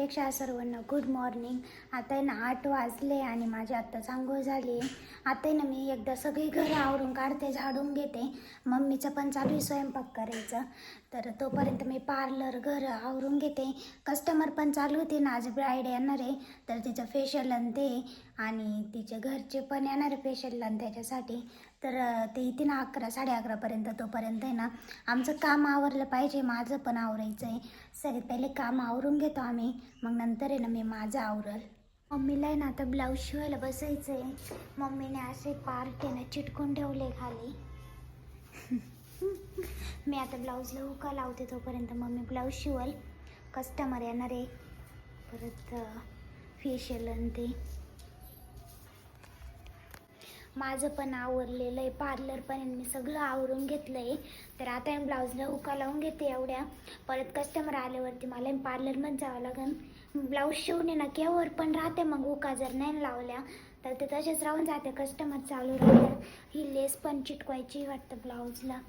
शुभेच्छा सर्वांना. Good morning. आता आहे ना 8 वाजले आणि माझी आत्ताच आंघोळ झाली. आता आहे ना मी एकदा सगळी घरं आवरून काढते, झाडून घेते. मम्मीचं पण चालू आहे स्वयंपाक करायचं, तर तोपर्यंत मी पार्लर घरं आवरून घेते. कस्टमर पण चालू होते ना, आज ब्राईड येणार आहे तर तिचं फेशियल आणि ते, आणि तिचे घरचे पण येणार आहे फेशियल आणि त्याच्यासाठी. तर ते येते ना 11 11:30पर्यंत. तोपर्यंत आहे ना आमचं काम आवरलं पाहिजे, माझं पण आवरायचं आहे. सगळ्यात पहिले काम आवरून घेतो आम्ही, मग नंतर आहे ना मी माझं आवरल. मम्मीला आहे ना आता ब्लाऊज शिवायला बसायचं आहे. मम्मीने असे पार्ट आहे ना चिटकून ठेवले खाली. मी आता ब्लाऊजला हुका लावते, तोपर्यंत मम्मी ब्लाऊज शिवल. कस्टमर येणार आहे, परत फेशियल आणि ते. माझं पण आवरलेलं आहे, पार्लर पण मी सगळं आवरून घेतलं आहे. तर आता मी ब्लाऊजला हुका लावून घेते एवढ्या. परत कस्टमर आल्यावरती मला पार्लरमध्ये जावं लागेल. ब्लाऊज शिवणे ना केवर पण राहते, मग हुका जर नाही लावल्या तर ते तसेच राहून जाते, कस्टमर चालू राहते. ही लेस पण चिटकवायची वाटतं ब्लाऊजला.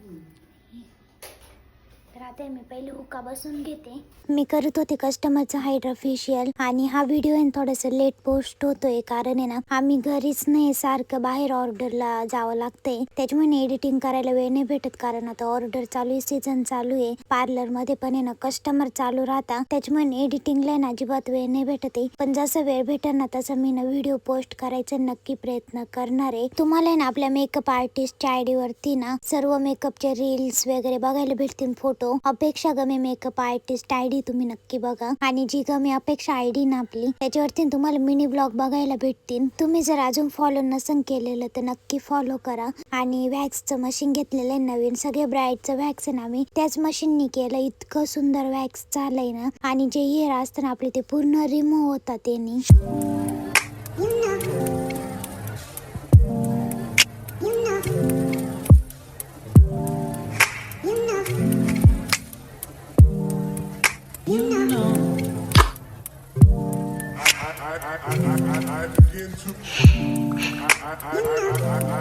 तर आता मी पहिले हुका बसून घेते. मी करत होते कस्टमरचं हायड्रा फेशियल, आणि हा व्हिडिओ आहे थोडंसं लेट पोस्ट होतोय, कारण आहे ना आम्ही घरीच नाही, सारखं बाहेर ऑर्डरला जावं लागतंय. त्याच्यामुळे एडिटिंग करायला वेळ नाही भेटत, कारण आता ऑर्डर चालू आहे, सीझन चालू आहे. पार्लर मध्ये पण आहे ना कस्टमर चालू राहता, त्याच्यामुळे एडिटिंगला ना अजिबात वेळ नाही भेटत आहे. पण जसं वेळ भेटेल ना तसं मी ना व्हिडिओ पोस्ट करायचा नक्की प्रयत्न करणार आहे. तुम्हाला ना आपल्या मेकअप आर्टिस्टच्या आयडी वरती ना सर्व मेकअपचे रील्स वगैरे बघायला भेटतील. फोटो अपेक्षा गमे मेकअप आर्टिस्ट आयडी तुम्ही नक्की बघा, आणि जी गमे अपेक्षा आयडी ना आपली त्याच्यावरती तुम्हाला मिनी ब्लॉग बघायला भेटतील. तुम्ही जर अजून फॉलो नसन केलेलं तर नक्की फॉलो करा. आणि वॅक्सचं मशीन घेतलेलं आहे नवीन, सगळे ब्राईडचं वॅक्स आहे ना आम्ही त्याच मशीननी केलं. इतकं सुंदर वॅक्स चाललंय ना, आणि जे हेअर असतं ना आपले ते पूर्ण रिमूव्ह होतात त्यांनी.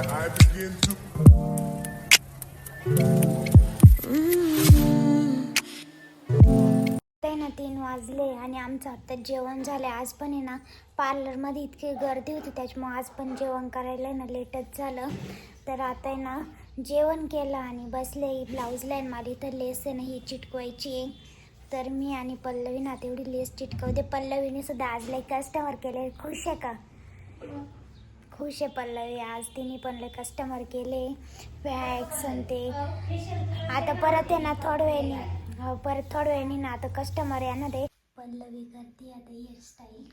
I begin to ते ना 3 वाजले आणि आमचं आता जेवण झालं. आज पण आहे ना पार्लरमध्ये इतकी गर्दी होती, त्याच्यामुळे आज पण जेवण करायला ना लेटच झालं. तर आता आहे ना जेवण केलं आणि बसले. ब्लाऊजला आहे मला इथं लेस आहे ना ही चिटकवायची आहे, तर मी आणि पल्लवी ना तेवढी लेस चिटकवते. पल्लवीने सुद्धा आज लई कस्टमर केले. खुश आहे का? खुश आहे पल्लवी. आज तिने पण लई कस्टमर केले, वॅक्स आणि ते. आता परत आहे ना थोड्या वेळाने ना आता कस्टमर येणार आहे. पल्लवी करते आता हेअरस्टाईल.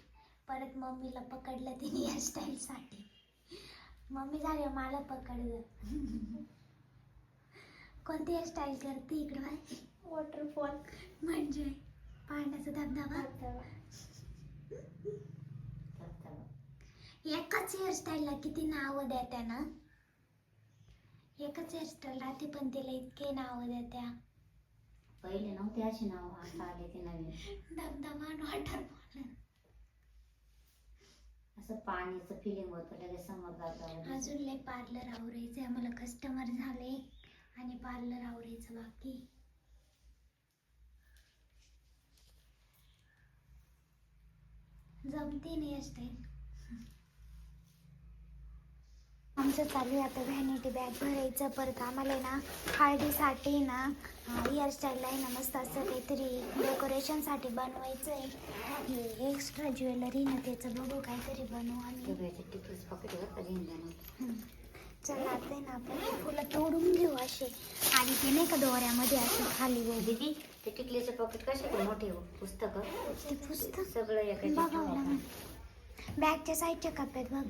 परत मम्मीला पकडलं तिने हेअरस्टाईलसाठी. मम्मी झाली मला पकडलं. कोणती हेअरस्टाईल करते इकडं बाय? वॉटरफॉल म्हणजे पाण्याचा धबधबा. एकाच हेअरस्टाईलला किती नावं द्या ना. एकच हेअरस्टाईल राहते पण तिला इतके नावं द्या. पहिले नव्हते अशी नाव, आता आले ते नवीन. धबधबा आणि वॉटरफॉल. असं पाण्याचं फिलिंग होतं लगेच समोर जातं. अजून लय पार्लर आवरायचं आहे आम्हाला. कस्टमर झाले आणि पार्लर आवरायचं बाकी. जमते नाही हेअरस्टाईल. आमचं चालू आहे आता व्हॅनिटी बॅग भरायचं. परत आम्हाला ना हळदीसाठी ना हेअरस्टाईलला आहे ना मस्त असं काहीतरी डेकोरेशनसाठी बनवायचं आहे. हे एक्स्ट्रा ज्वेलरी ना त्याचं बघू काहीतरी बनवू आम्ही. चला आता आहे ना आपण फुलं तोडून घेऊ असे, आणि ते नाही का दोऱ्यामध्ये असे खाली दीदी ते टिकलीचे पॉकेट कसे मोठे पुस्तक, ते पुस्तक सगळं बघावं ना. बॅगच्या साईडच्या कप्प्यात बघ.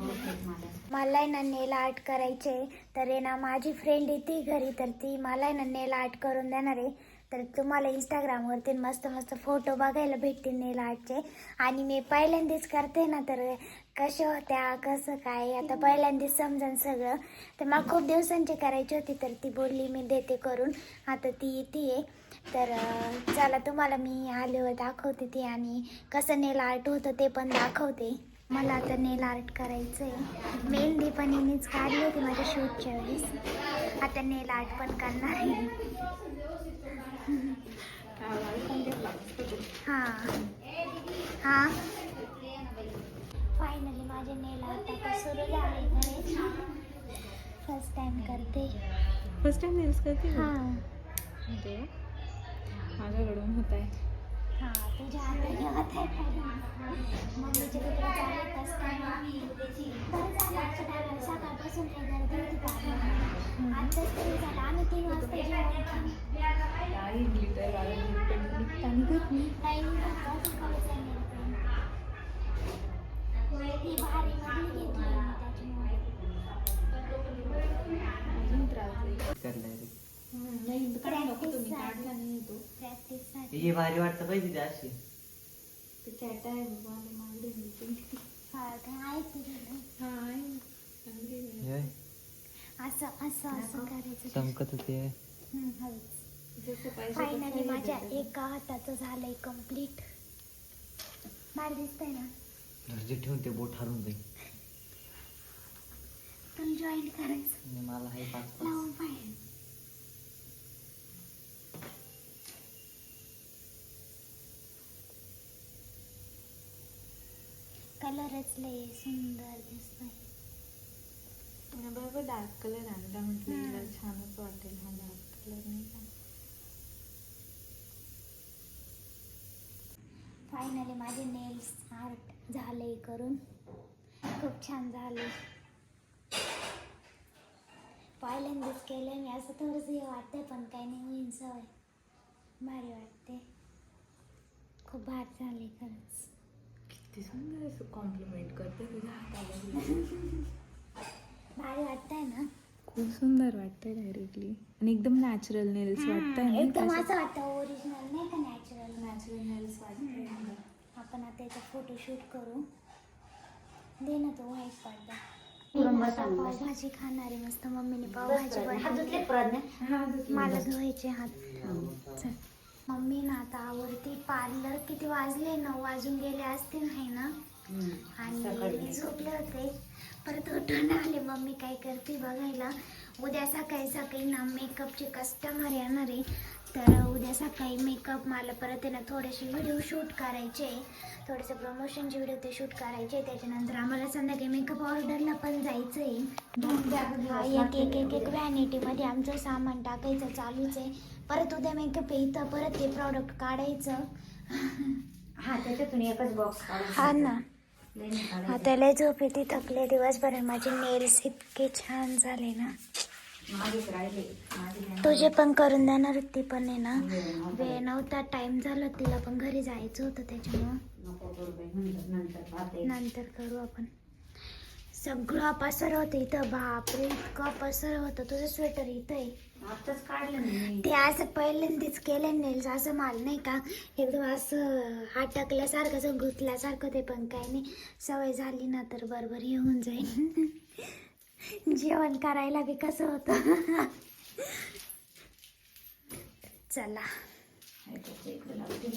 मला आहे ना नेल आर्ट करायचे, तर आहे ना माझी फ्रेंड येते घरी, तर ती मला आहे ना नेल आर्ट करून देणार आहे. तर तुम्हाला इंस्टाग्रामवरती मस्त मस्त फोटो बघायला भेटतील नेल आर्टचे. आणि मी पहिल्यांदाच करते ना, तर कशा होत्या कसं काय आता पहिल्यांदाच समजून सगळं. तर मला खूप दिवसांची करायची होती, तर ती बोलली मी देते करून. आता ती येते. तर चला तुम्हाला मी आल्यावर दाखवते ती, आणि कसं नेल आर्ट होतं ते पण दाखवते. मला आता नेल आर्ट करायचं आहे. मेहंदी पण हिनेच काढली होती माझ्या शूटच्या वेळेस. आता नेल आर्ट पण करणार आहे. हां हा फायनली माझे नेल आता सुरू झाले. फर्स्ट टाइम करते. फर्स्ट टाइम नेल्स करते हा म्हणजे माझ्याकडून होत आहे. हा तुझ्या हाताने होत आहे. मम्मीच्या तिकडे चालले फर्स्ट टाइम. सकाळपासून काही गर्दी होती पार्लरमध्ये. आत्ताच सुरू झालं. आम्ही 3 वाजता जेवण केलं. टाइम ही भारी मधली घेतली मी त्याच्यामुळे प्रॅक्टिससाठी. हे भारी वाटतं पाहिजे ते अशी. हा काय आहे तुझ्याकडे? हे असं असं असं करायचं. चमकत होते. फायनली माझ्या एका हाताचं झालंय कम्प्लीट. भारी दिसतंय ना. घरचे ठेवून ते बोट हरून जाईल. पण जॉईन करायचं आणि मला हे 5 लावून पाहिजे. कलरच लय सुंदर दिसतोय. बरोबर डार्क कलर आणला म्हटलं हिला छानच वाटेल हा डार्क कलर नाही का. फायनली माझे नेल्स आर्ट झाले करून. खूप छान झाले. पहिल्यांदाच केलंय मी. असं थोडंसं हे वाटतंय पण काही नाही, होईन सवय. भारी वाटते. खूप भारी झाले खरंच. किती सुंदर असं कॉम्प्लिमेंट करते तुझ्या हाताला. भारी वाटतंय ना. खूप सुंदर वाटतंय डायरेक्टली आणि एकदम नॅचरल नेल्स वाटतंय ना. एकदम असं वाटतं ओरिजिनल नाही का, नॅचरल. नॅचरल नेल्स वाटतंय. आपण आता याचा फोटोशूट करू. दे ना तो व्हाईट पडदा. पावभाजी खाणारी मस्त. मम्मीने पावभाजी बनवली. मला धुवायचे हात. चल मम्मी ना आता आवडते पार्लर. किती वाजले? 9 वाजून गेले असतील आहे ना. आणि मी झोपले होते. परत उठून आले. मम्मी काय करते बघायला. उद्या सकाळी सकाळी ना मेकअपचे कस्टमर येणार आहे. तर उद्या सकाळी मेकअप मला परत आहे ना थोडेसे व्हिडिओ शूट करायचे. थोडेसे प्रमोशनचे व्हिडिओ ते शूट करायचे. त्याच्यानंतर आम्हाला संध्याकाळी मेकअप ऑर्डरला पण जायचं आहे. एक व्हॅनिटीमध्ये आमचं सामान टाकायचं चालूच आहे. परत उद्या मेकअप आहे इथं. परत ते प्रॉडक्ट काढायचं. हा त्याच्यातून एकच बॉक्स हा ना. आता लय झोप येते. थकले दिवसभर. माझे नेल्स इतके छान झाले ना. माझेच राहिले. तुझे पण करून देणार ती पण आहे ना. वेळ नव्हता. टाइम झाला. तिला पण घरी जायचं होतं त्याच्यामुळं. नको करू बाई, नंतर पाहते. नंतर करू आपण. सगळं पसर होतं इथं. बापरे इतकं पसर होतं. तुझं स्वेटर इथं आहे. आताच काढलं मी. ते असं पहिल्यांदाच केलं नेल्स. असं मला नाही का एकदम असं हाटकल्यासारखं असं घुसल्यासारखं. ते पण काही नाही. सवय झाली ना तर बरोबर येऊन जाईल. जेवण करायला बी कसं होतं. चला इकडे लावते.